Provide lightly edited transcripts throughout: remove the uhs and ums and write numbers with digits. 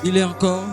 Il est encore.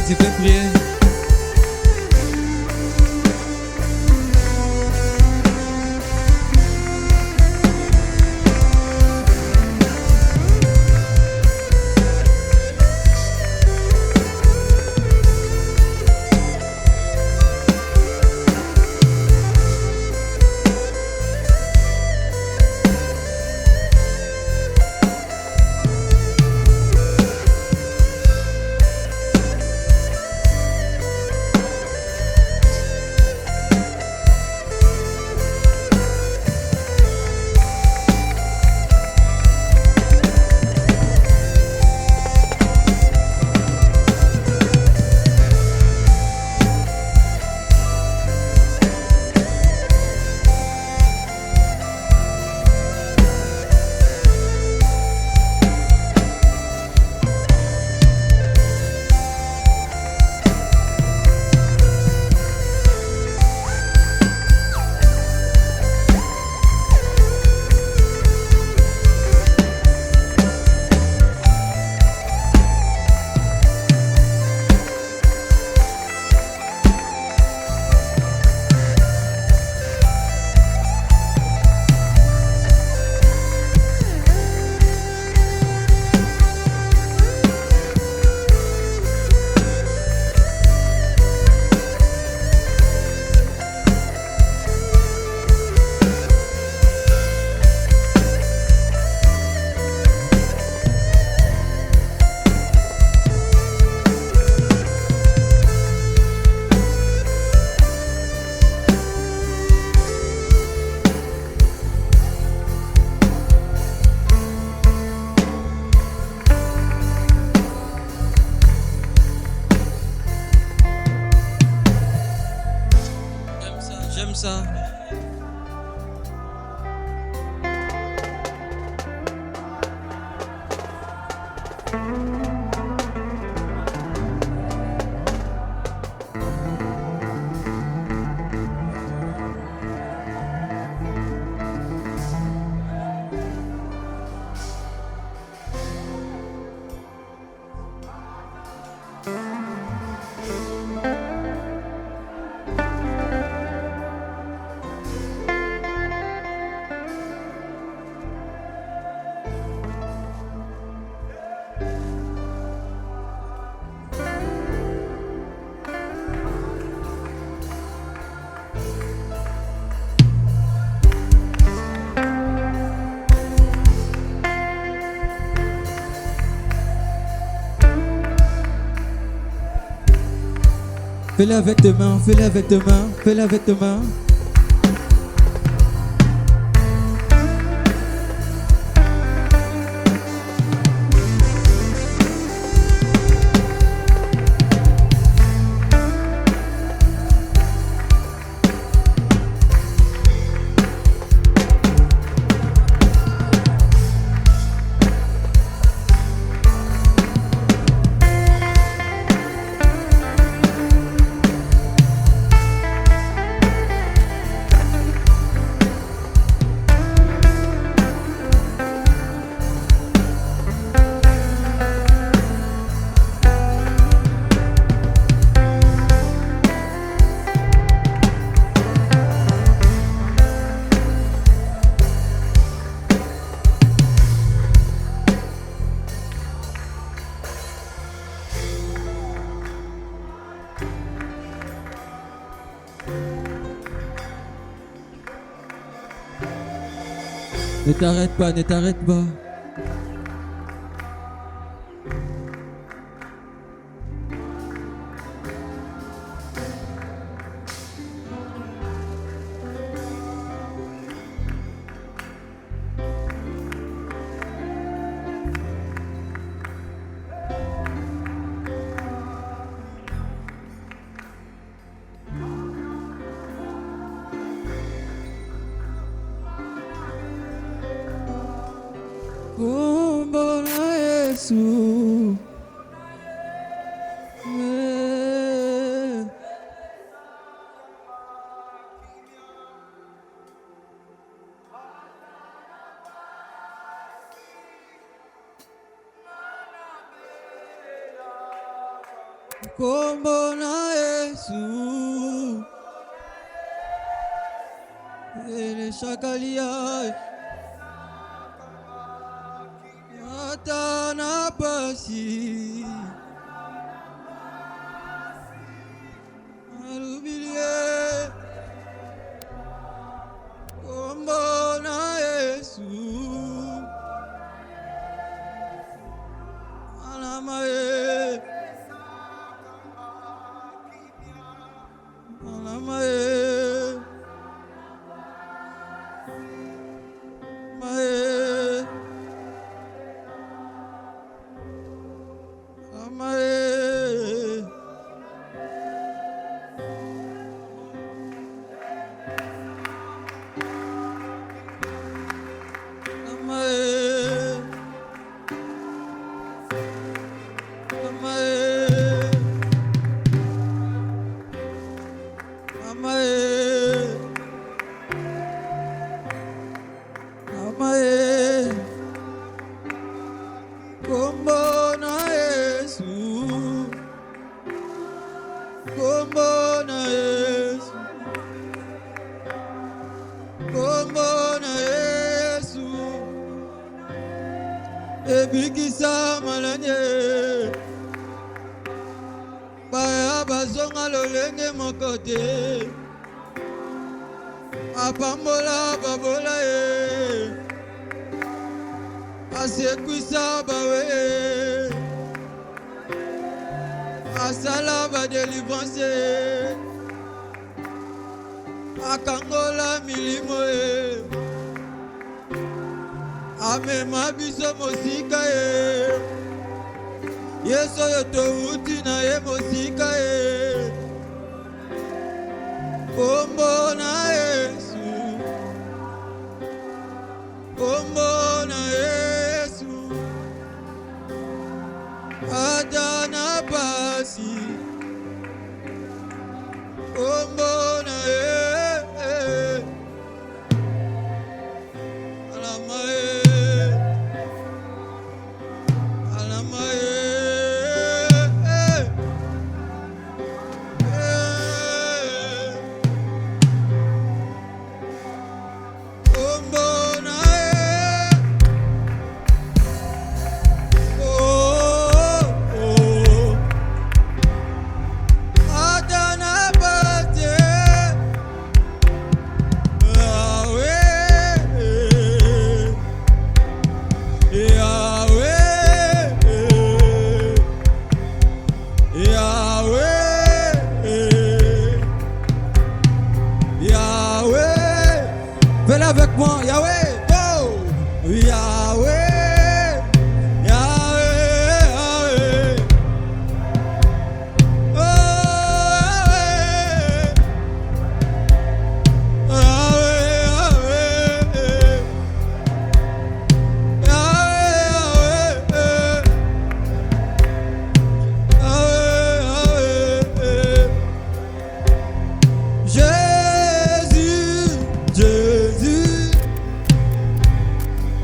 Tu fais prier. J'aime ça. Fais-le avec tes mains, fais-le avec tes mains, fais-le avec tes mains. Ne t'arrête pas, ne t'arrête pas. Kumbona Yesu. Kumbona Yesu. Ele shakalia. Atana pasi. Alubilie. Kumbona Yesu. Alamaye. Alamaye. Mae. Amae. Amae. Amae. Amae. Amae. Kumbona Yesu. Kumbona Yesu. Kumbona Yesu. Ebikisa malanye. Baya bazonga lolenge mokote. Apambola babola ye. Asekwisa bawe. Asala ba délivrance. Akangola milimo e. Amema biso mosika e. Yeso yoto uti na ye mosika e. Kumbona Yesu. Kumbona Yesu. Adana pasi. Kumbona Yesu. Alamae. Alamae. Kumbona Yesu. Oh, oh. Adana pasi. Fais-le avec moi, Yahweh, oh, Yahweh, Yahweh, Yahweh, oh, Yahweh, Yahweh, Jésus, Jésus,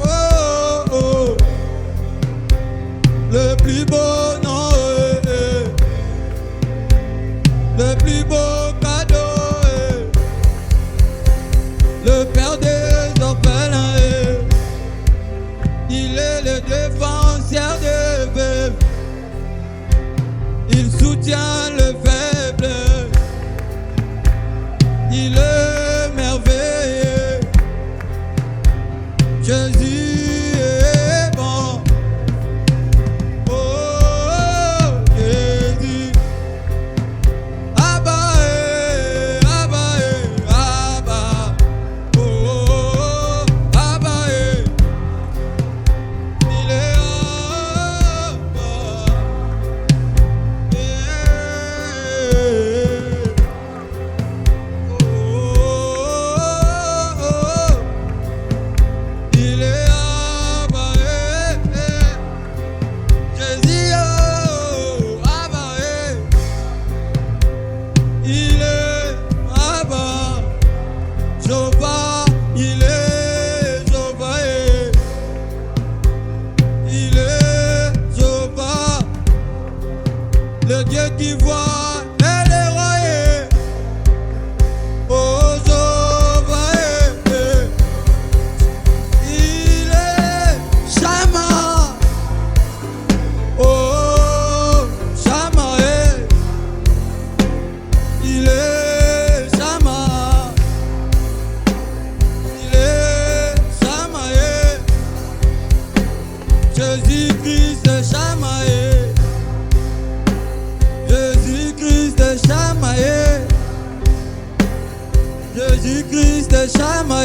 oh, oh, le plus beau nom, le plus beau cadeau, le Père des orphelins, il est le défenseur des veuves, il soutient le faible, il est merveilleux. Je le Dieu qui voit et les royaumes aux ouvriers. Il est Shama, oh Shama, il est Shama, il est Shama, Jésus-Christ Shama, Jésus-Christ Shama, Jésus-Christ Shama.